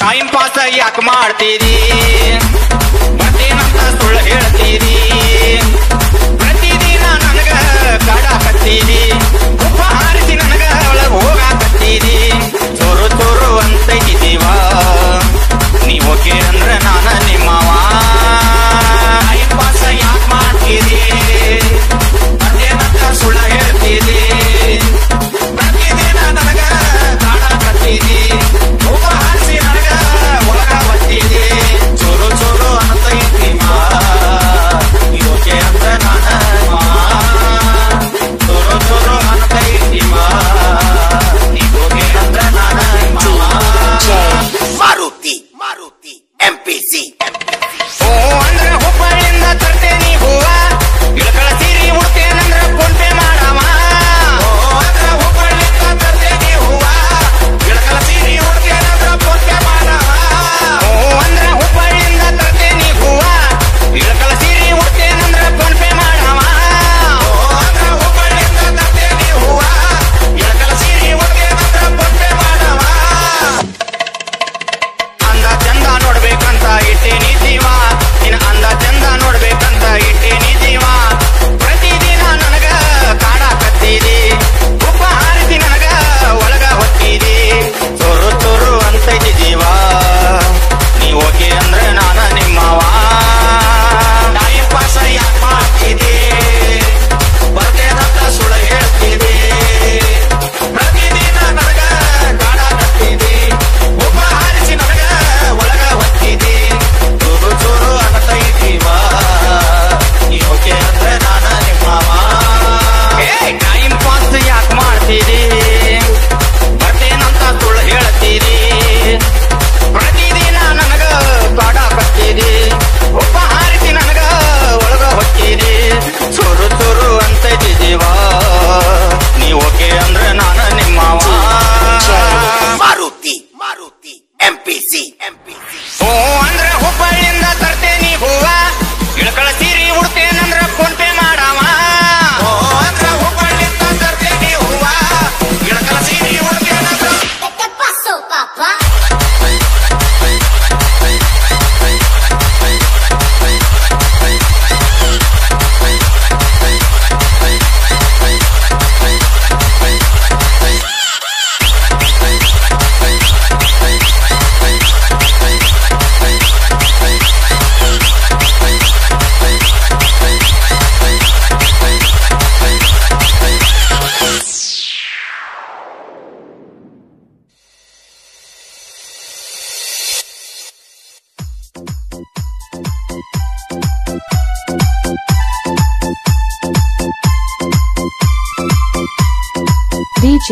Time pass ಯಾಕೆ ಮಾಡ್ತೀರಿ ಮತ್ತೇನಂತ ಸುಳ್ಳು ಹೇಳ್ತೀರಿ ಪ್ರತಿದಿನ ನನಗ ಕಾಡಾಕತ್ತೀರಿ ಉಪ್ಪ ಹಾರಿಸಿ ನನಗ ಒಳಗೆ ಹೋಗಾಕತ್ತೀರಿ ಚೋರು ಚೋರು ಅಂತೈತಿ ಜೀವ ನೀವು ಓಕೆ ಅಂದ್ರೆ ನಾನ ನಿಮ್ಮವ ಟೈಮ್ ಪಾಸ್ ಯಾಕೆ ಮಾಡ್ತೀರಿ ಮತ್ತೇನಂತ ಸುಳ್ಳು ಹೇಳ್ತೀರಿ ಪ್ರತಿದಿನ ನನಗ ಕಾಡಾಕತ್ತೀರಿ ಉಪ್ಪ ಹಾರಿಸಿ ನನಗ ಒಳಗ ಬತ್ತೀರಿ ಚೋರು ಚೋರು ಅಂತೈತಿ ನೀವು ಓಕೆ ಅಂದ್ರೆ ನಾನ ಚೋರು ಚೋರು ಅಂತೈತಿ ನೀವು ಓಕೆ ಅಂದ್ರೆ ನಾನ ಮಾರುತಿ ಮಾರುತಿ ಎಂಪಿಸಿ ಓ ಅಂದ್ರೆ ಹುಬ್ಬಳ್ಳಿಯಿಂದ ತರ್ತೇನಿ ಹೂವ ಇಳಕಳ ಸೀರಿ ಉಡ್ತೇನಂದ್ರ ಫೋನ್ ಪೇ ಮಾಡವ ಓ ಅಂದ್ರೆ ಹುಬ್ಬಳ್ಳಿಯಿಂದ ತರ್ತೇನಿ ಹೂವ ಇಳಕಳ ಸೀರಿ ಉಡ್ತೇನಂದ್ರ ಫೋನ್ ಪೇ ಮಾಡವ ಓ ಅಂದ್ರೆ ಹುಬ್ಬಳ್ಳಿಯಿಂದ ತರ್ತೇನಿ ಹೂವ ಇಳಕಳ ಸೀರಿ ಉಡ್ತೇನಂದ್ರ ಫೋನ್ ಪೇ ಮಾಡವ ಓ ಅಂದ್ರೆ ಹುಬ್ಬಳ್ಳಿಯಿಂದ ತರ್ತೇನಿ ಹೂವ ಇಳಕಳ ಸೀರಿ ಉಡ್ತೇನಂದ್ರ ಫೋನ್ ಪೇ ಮಾಡವ ಅಂದ ಚಂದ ನೋಡ್ಬೇಕಂತ ಇಟ್ಟೇನಿ ಜೀವ ನಿನ್ನ ಅಂದ ಚಂದ ನೋಡ್ಬೇಕಂತ ಇಟ್ಟೇನಿ ಜೀವ ಪ್ರತಿದಿನ ನನಗ ಕಾಡಾಕತ್ತೀರಿ ಉಪ್ಪ ಹಾರಿಸಿ ನನಗ ಒಳಗ ಹೊತ್ತೀರಿ ಚೋರು ಚೋರು ಅಂತೈತಿ ಜೀವ ನೀವ್ ಓಕೆ ಅಂದ್ರೆ ನಾನ ನಿಮ್ಮವ ಟೈಮ್ ಪಾಸ್ ಯಾಕೆ ಮಾಡ್ತೀರಿ ಬರ್ತೇನಂತ ಸುಳ್ಳು ಹೇಳ್ತೀರಿ ಪ್ರತಿದಿನ ನನಗ ಕಾಡಾಕತ್ತೀರಿ ಉಪ್ಪ ಹಾರಿಸಿ ನನಗ ಒಳಗ ಹೊತ್ತೀರಿ ಚೂರು ಚೂರು ಅನ್ನತೈತಿವ ನೀವ್ ಓಕೆ ಅಂದ್ರೆ ನಾನ ನಿಮ್ಮವ ಟೈಮ್ ಪಾಸ್ ಯಾಕೆ ಮಾಡ್ತೀರಿ ಬರ್ತೇನಂತ ಸುಳ್ಳು ಹೇಳ್ತೀರಿ ಪ್ರತಿದಿನ ನನಗ ಕಾಡಾಕತ್ತೀರಿ ಉಪ್ಪ ಹಾರಿಸಿ ನನಗ ಒಳಗ ಹೊತ್ತೀರಿ ಚೂರು ಚೂರು ಅಂತೈತಿ ಜೀವ ನೀವ್ ಓಕೆ ಅಂದ್ರೆ ನಾನ ನಿಮ್ಮವ ಮಾರುತಿ ಮಾರುತಿ ಎಂಪಿಸಿ ಎಂಪಿಸಿ ಓ ಅಂದ್ರೆ ಹುಬ್ಬಳ್ಳಿಯಿಂದ ತರ್ತೇನಿ ಹೂವ ಇಳಕಳ ಸೀರಿ ಉಡ್ತೇನಂದ್ರ ಫೋನ್ ಪೇ ಮಾಡವ ಓ ಅಂದ್ರೆ ಹುಬ್ಬಳ್ಳಿಯಿಂದ ತರ್ತೇನಿ ಹೂವ ಇಳಕಳ ಸೀರಿ ಉಡ್ತೇನಂದ್ರ ¿Qué te pasó, papá? DJ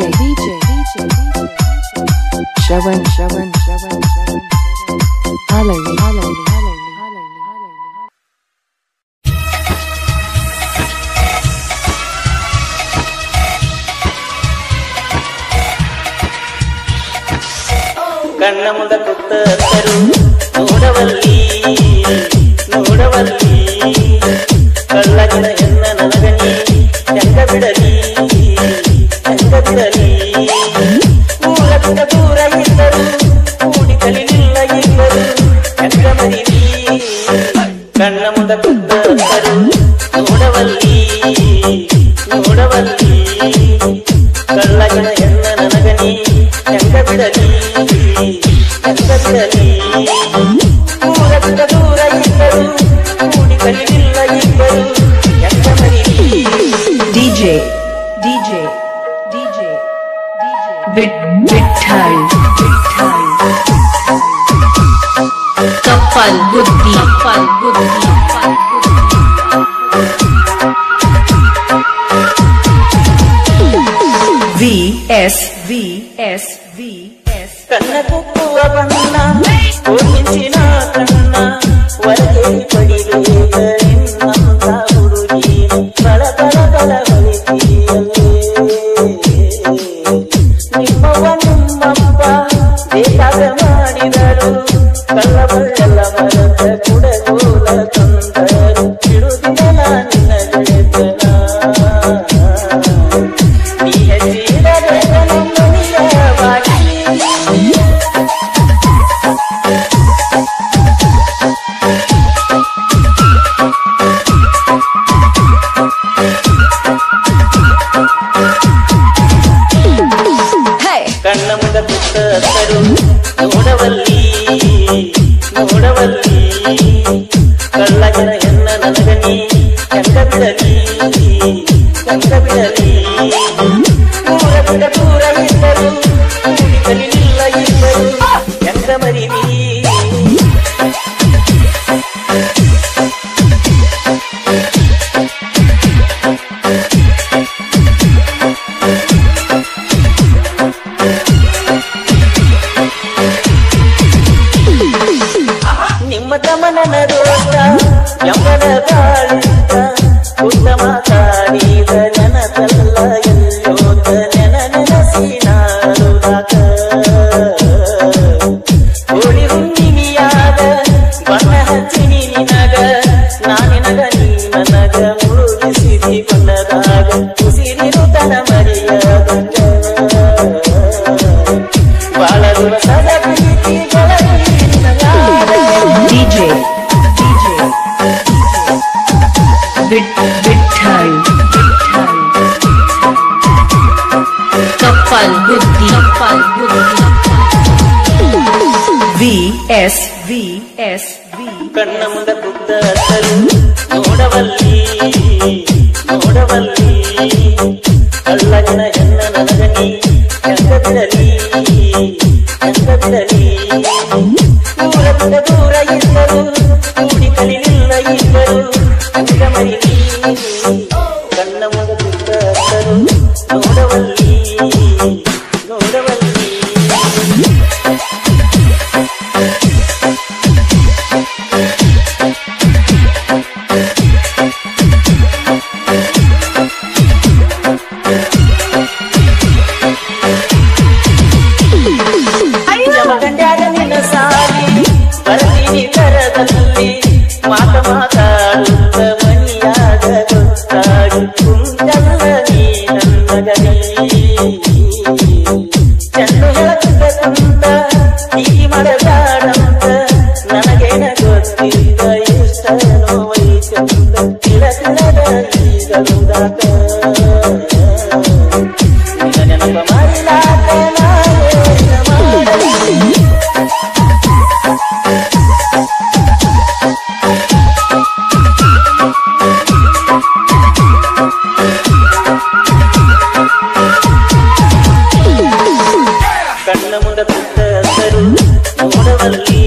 Shravan Halali ಕಣ್ಣ ಮುಂದ ಕೂತರು ನೋಡವಲ್ಲಿ ನೋಡವಲ್ಲಿ ಕಳ್ಳಗಿನ ಹೆಣ್ಣ ನನಗನಿ ಹೆಂಗ ಬಿಡಲಿ ಹೆಂಗ ಬಿಡಲಿ ಮೂಲದಿಂದ ದೂರ ಇದ್ದರು ಕೂಡಿ ಕಲಿಲಿಲ್ಲ ಇದ್ದರು ಹೆಂಗ ಮರಿಲಿ ಕಣ್ಣ ಮುಂದ ಕೂತರು ನೋಡವಲ್ಲಿ ನೋಡವಲ್ಲಿ ಕಳ್ಳಗಿನ ಹೆಣ್ಣ ನನಗನಿ ಹೆಂಗ ಬಿಡಲಿ ಹೆಂಗ ಬಿಡಲಿ ಮೂಲದಿಂದ ದೂರ ಇದ್ದರು ಕೂಡಿ ಕಲಿಲಿಲ್ಲ ಇದ್ದರು ಹೆಂಗ ಮರಿಲಿ DJ Vitthal Kapal Buddhi VS ಕಣ್ಣ ಕುಕ್ಕುವ ಬಣ್ಣ ಮಿಂಚಿನ ಕಣ್ಣ ಹೊರಗೆ ಪಡಿಬೇಕ ನಿನ್ನಂತ ಹುಡುಗಿ ಬಳ ಬಳ ಬಳ ಹೊಳಿತೀಯಲ್ಲೇ ನಿಮ್ಮವ್ವ ನಿಮ್ಮಪ್ಪ ಬೇಕಾದ ಮಾಡಿದರು ಕಳ್ಳಬಳ್ಳೆಲ್ಲ ಮರದ ಕುಡಗೋಲ ತಂದರು ಬಿಡುದಿಲ್ಲ ನಿನ್ನ ಗೆಳೆತನ ನೀ ಹೆಚ್ಚಿದ ನಮ್ಮ ಮನೆಯ ಬಾಗಿಲಿ ನನ್ನ ದೋಷ ಯಮನ ಗಾಳಿತ ಉತ್ತಮ ತಾಡಿದ ನೆನಪೆಲ್ಲ ಎಲ್ಲೋತ ನೆನಸಿ ನಾಡುದಾಕ ಹೋಳಿ ಹುಣ್ಣಿಮೆಯಾದ ಬಣ್ಣ ಹಚ್ಚಿನಿ ನಿನಗ ನಾನಿನಗ ನೀ ನನಗ ಮುಳುಗಿಸಿದಿ ಬಣ್ಣದಾಗ ಉಸಿರಿರುತನ ಮರೆಯದಂಗ ಬಾಳ ದಿವಸದ ಪ್ರೀತಿಗಳ DJ Vittal Kapal Buddhi VS ಕಣ್ಣ ಮುಂದ ಕುದ್ದರು ನೋಡವಲ್ಲಿ ಕಳ್ಳಗಿನ ಹೆಣ್ಣ ನನಗನಿ ಹೆಂಗ ಬಿಡಲಿ ದೂರ ದೂರ ಇದ್ದರು ಕೂಡಿ ಕಲಿಲಿಲ್ಲ ಇದ್ದರು ಹಂಗ ಮರಿಲಿ ಕಣ್ಣ ಮುಂದ ಕುದ್ದರು ನೋಡವಲ್ಲಿ ಜಮಗಂಡ್ಯಾಗ ನಿನ್ನ ಸಾಲಿ ಬರ್ತೀನಿ ತರದಲ್ಲಿ ಮಾತಾಡುತ್ತ ಮನಿಯಾಗ ಗೊತ್ತಾಡು ಕುಂತಲ್ಲ ನೀ ನನ್ನ ಗನಿ ಚೆಂಡು ಹೇಳಕ್ಕ ಕುಂತ ಹೀಗೆ ಮಾಡಬೇಡಂತ ನನಗೇನ ಗೊತ್ತಿದ್ದ ಇಷ್ಟ ನೋವೈತಂತ ತಿಳದ ಈಗಲುದಾಕ ನೆನಪ ಮಾಡಿಲಾಕ ಕಣ್ಣ ಮುಂದ ಕುತ್ತರು ನೋಡವಲ್ಲಿ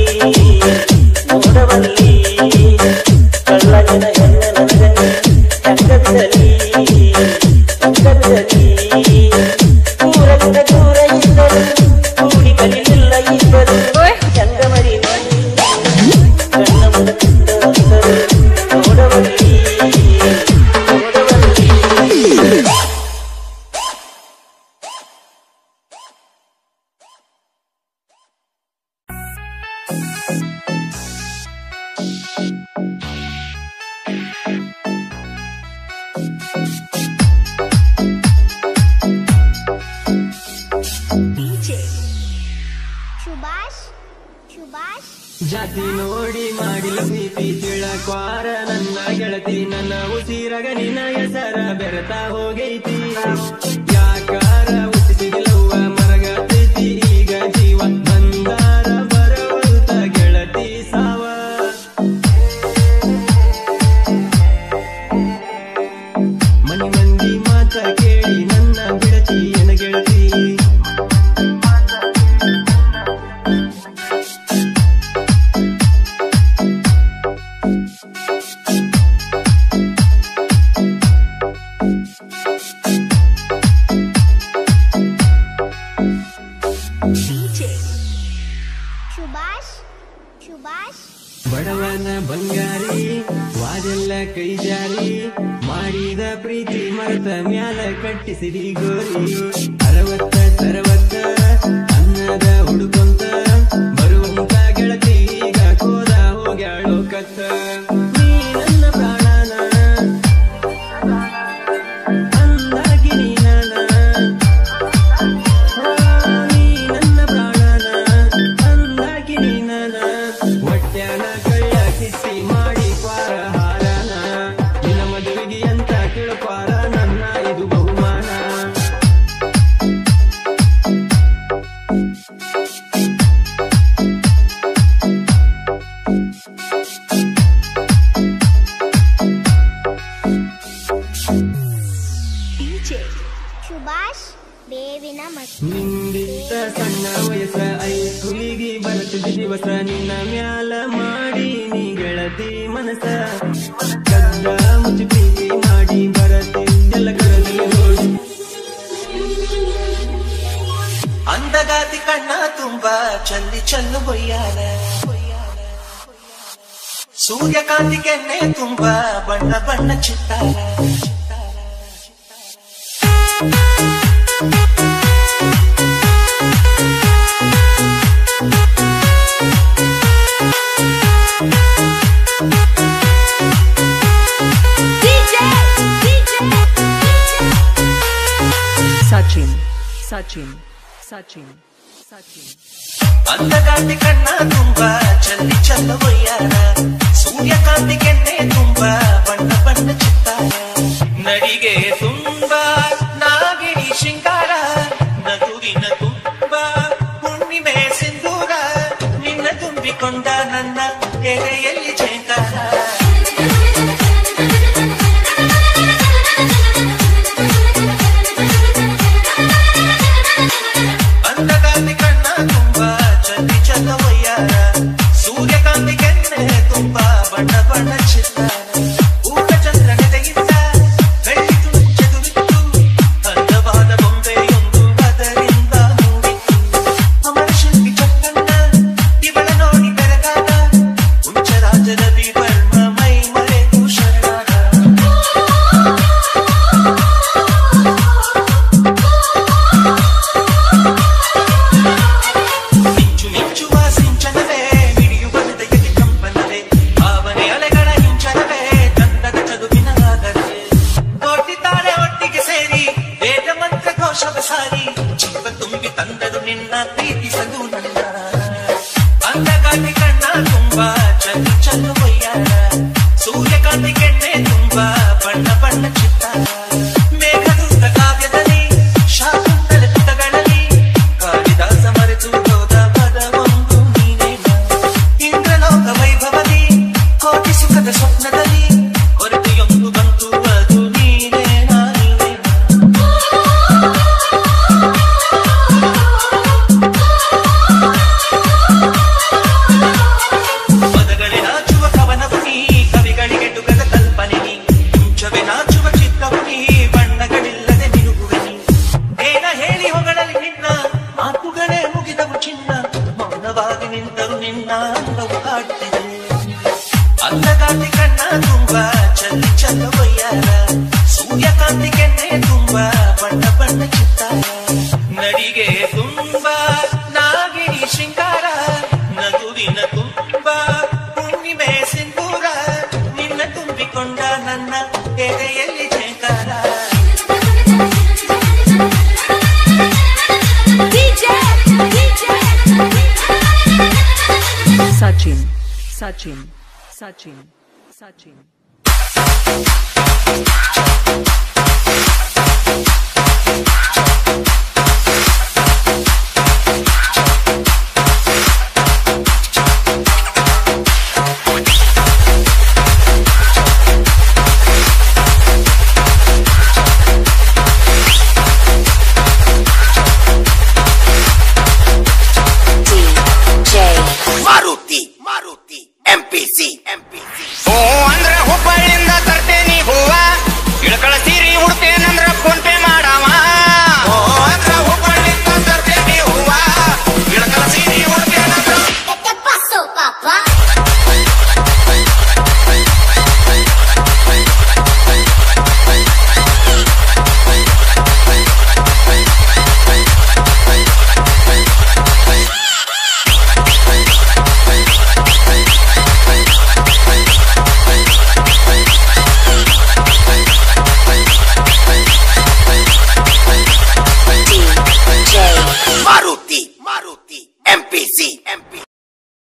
ಕಳ್ಳಗಿನ ಹೆಣ್ಣ ನನಗನಿ ಹೆಂಗ ಬಿಡಲಿ ದೂರ ಇದ್ದರು ಕೂಡಿ ಕಲಿಲಿಲ್ಲ ಇದ್ದರು ಹೆಂಗ ಮರಿ ಕಣ್ಣ ಮುಂದ ಕುತ್ತರು ನೋಡವಲ್ಲಿ ಜಾತಿ ನೋಡಿ ಮಾಡಿಲ್ಲ ಪ್ರೀತಿ ತಿಳಕ್ವಾರ ನನ್ನ ಗೆಳತಿ ನನ್ನ ಉಸಿರಗ ನಿನ್ನ ಹೆಸರ ಬೆರೆತಾ ಹೋಗೈತಿ ಯಾಕಾರ ಹುಟ್ಟಿಸಿದಿಲ್ಲವ್ವ ಮರಗತೈತಿ ಈಗ ಜೀವ ಬಂದಾರ ಬರುವಂತ ಗೆಳತಿ ಸಾವ ಮನಿ ಮಂದಿ ಮಾತ ಕೇಳಿ ನನ್ನ ಬಿಡತಿ ಎನ ಗೆಳತಿ ಬಡವನ ಬಂಗಾರಿ ವಾದೆಲ್ಲ ಕೈ ಜಾರಿ ಮಾಡಿದ ಪ್ರೀತಿ ಮರೆತ ಮ್ಯಾಲ ಕಟ್ಟಿಸಿರಿ ಗೋರಿ 60 ಅನ್ನದ ಹುಡುಕೊಂತ ಬರುವಂತ ಗೆಳತಿ ಈಗ ಕೋದ ಹೋಗ್ಯಾಳೋ ಕತ್ತ ನೀ ನನ್ನ ಪ್ರಾಣನ ಅಂದಾಗಿ ನೀ ನನ್ನ ಪ್ರಾಣನ ಅಂದಾಗಿ ನೀ ಹೊಟ್ಯಾನ ಕಳ್ಳ ಕಿತ್ತಿ ಮಾಡಿ ಕ್ವಾರ ಹಾರನ ನಿನ್ನ ಮದುವೆಗೆ ಅಂತ ತಿಳ್ಪಾರ ನನ್ನ ಇದು ಬಹುಮಾನ ನಿಂದಿತ್ತ ಸಣ್ಣ ವಯಸ್ಸ ಐಸ್ಕೂಲಿಗೆ ಬರುತ್ತಿದ್ದ ದಿವಸ ನಿನ್ನ ಮ್ಯಾಲ ಮಾಡಿ ನೀ ಗೆಳತಿ ಮನಸ ಕದ್ದ ಮುಚ್ಚಿ ಪ್ರೀತಿ ಮಾಡಿ ಬರತ್ತಿದ್ದೆಲ್ಲ ಕರದಲ್ಲಿ ನೋಡಿ ಅಂದಗಾತಿ ಕಣ್ಣ ತುಂಬ ಚಲ್ಲಿ ಚಲ್ಲು ಬೊಯ್ಯಾಲ ಸೂರ್ಯಕಾಂತಿ ಕೆನ್ನೆ ತುಂಬಾ ಬಣ್ಣ ಬಣ್ಣ ಚಿತ್ತಾರ Sachin, Sachin, Sachin, Sachin. ಅಂಧಕಾಂತಿ ಕಣ್ಣ ತುಂಬಾ ಚಲ್ಲಿ ಚಲ್ಲವಯ್ಯಾರ ಸೂರ್ಯಕಾಂತಿ ಕೆನ್ನೆ ತುಂಬಾ ಬಣ್ಣ ಬಣ್ಣ ಚಿತ್ತಾರ ನಡಿಗೆ ತುಂಬಾ ನಾಗಿಣಿ ಶೃಂಗಾರ ನಗುವಿನ ತುಂಬಾ ಹುಣ್ಣಿಮೆ ಸಿಂಧೂರ ನಿನ್ನ ತುಂಬಿಕೊಂಡ ನನ್ನ ಎಲೆಯಲ್ಲಿ ಜೇಂಕಾರ ಅಂಧಕಾಂತಿ ಕಣ್ಣ ತುಂಬಾ ಚಲ್ಲಿ ಚಲ್ಲವಯ್ಯಾರ ಸೂರ್ಯಕಾಂತಿ ಕೆನ್ನೆ ತುಂಬಾ ಬಣ್ಣ ಬಣ್ಣ ಚಿತ್ತಾರ ಊಟ ಚಂದ್ರನೆದೆಯಿಂದ ಬೆಳ್ಳಿ ಚದುರಿತ್ತು ಅಂದವಾದ ಬೊಂಬೆಯೊಂದು ಅದರಿಂದ ಮೂಡಿತ್ತು ಅಮರ ಶಿಲ್ಪಿ ಚಕ್ಕಣ್ಣ ಇವಳ ನೋಡಿ ಬೆರಗಾದ ಹುಂಚರಾಜದ ವಿವರ್ಮ ಮೈ ಮರೆತು ಶರಣಾದ ಮಿಂಚು ಮಿಂಚುವ ಸಿಂಚನವೇ ಮಿಡಿಯುವ ಹೃದಯಕ್ಕೆ ಕಂಪನವೇ ಭಾವನೆ ಅಲೆಗಳ ಹಿಂಚನವೇ ತಂದದ ಚದುವಿನ ಆಗರವೇ ಕೋಟಿತಾರೆ ಒಟ್ಟಿಗೆ ಸೇರಿ ವೇದ ಮಂತ್ರ ಘೋಷವ ಸಾರಿ ಜೀವ ತುಂಬಿ ತಂದರು ನಿನ್ನ ಪ್ರೀತಿಸಲು ನನ್ನ ಅಂಧಕಾಂತಿ ಕಣ್ಣ ತುಂಬಾ ಚಲ್ಲಿ ಚಲ್ಲುವಯ್ಯಾರ ಸೂರ್ಯಕಾಂತಿ ಕೆನ್ನೆ ತುಂಬಾ ಬಣ್ಣ ಬಣ್ಣ ಚಿತ್ತಾರ ಮೇಘದೂತ ಕಾವ್ಯದಲ್ಲಿ ಶಾಕುಂತಲ ಪುಟಗಳಲ್ಲಿ ಕಾಳಿದಾಸ ಮರೆತು ಹೋದ ಪದವೊಂದು ನೀನೇನ ಇಂದ್ರಲೋಕ ವೈಭವದಿ ಕೋಟಿ ಸುಖದ ಸ್ವಪ್ನದಲ್ಲಿ ಕೊರತೆಯೊಂದು ಬಂತು ಅದು ನೀನೇನ ನೀನೇನ ಪದಗಳೇ ನಾಚುವ ಕವನವು ನೀ ಕವಿಗಳಿಗೆ ಟುಗದ ಕಲ್ಪನೆ ನೀ ಮುಂಚವೇ ನಾಚುವ ಚಿತ್ರವು ನೀ ಬಣ್ಣಗಳಿಲ್ಲದೆ ಮಿನುಗುವೆ ನೀ ಏನ ಹೇಳಿ ಹೊಗಳಲ್ಲಿ ನಿನ್ನ ಮಾತುಗಳೇ ಮುಗಿದವು ಚಿನ್ನ ಮೌನವಾಗಿ ನಿಂತರು ನಿನ್ನ ಅಂಗವು ಕಾಡುತ್ತಿದೆ ಅಂಧಕಾಂತಿ ಕಣ್ಣ ತುಂಬಾ ಚಲ್ಲಿ ಚಲ್ಲವಯ್ಯಾರ ಸೂರ್ಯಕಾಂತಿ ಕೆನ್ನೆ ತುಂಬಾ ಬಣ್ಣ ಬಣ್ಣ ಚಿತ್ತಾರ ನಡಿಗೆ ತುಂಬಾ ನಾಗಿಣಿ ಶೃಂಗಾರ ನಗುವಿನ ತುಂಬಾ ಹುಣ್ಣಿಮೆ ಸಿಂಧೂರ ನಿನ್ನ ತುಂಬಿಕೊಂಡ ನನ್ನ ಎದೆಯಲ್ಲಿ ಜೇಂಕಾರ Sachin, Sachin, Sachin, Sachin.